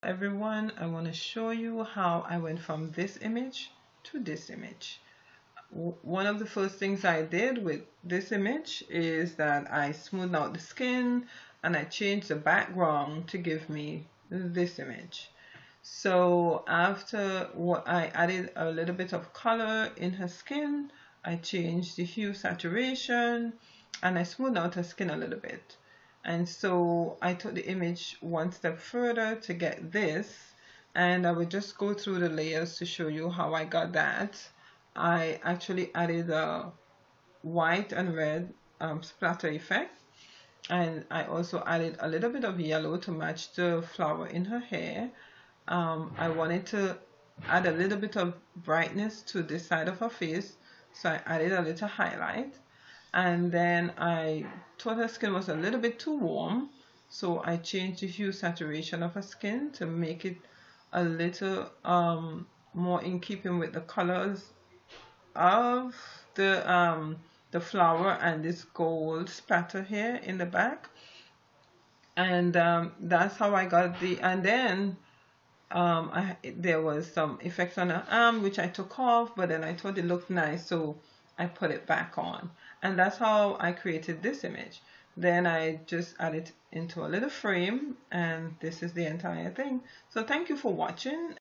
Everyone, I want to show you how I went from this image to this image. One of the first things I did with this image is that I smoothed out the skin and I changed the background to give me this image. So after what I added a little bit of color in her skin, I changed the hue saturation and I smoothed out her skin a little bit. And so I took the image one step further to get this, and I will just go through the layers to show you how I got that. I actually added a white and red splatter effect, and I also added a little bit of yellow to match the flower in her hair. I wanted to add a little bit of brightness to this side of her face, so I added a little highlight. And then I thought her skin was a little bit too warm, so I changed the hue saturation of her skin to make it a little more in keeping with the colors of the flower and this gold splatter here in the back. And that's how I got the, and then there was some effects on her arm which I took off, but then I thought it looked nice, so I put it back on. And that's how I created this image. Then I just added it into a little frame, and this is the entire thing. So thank you for watching.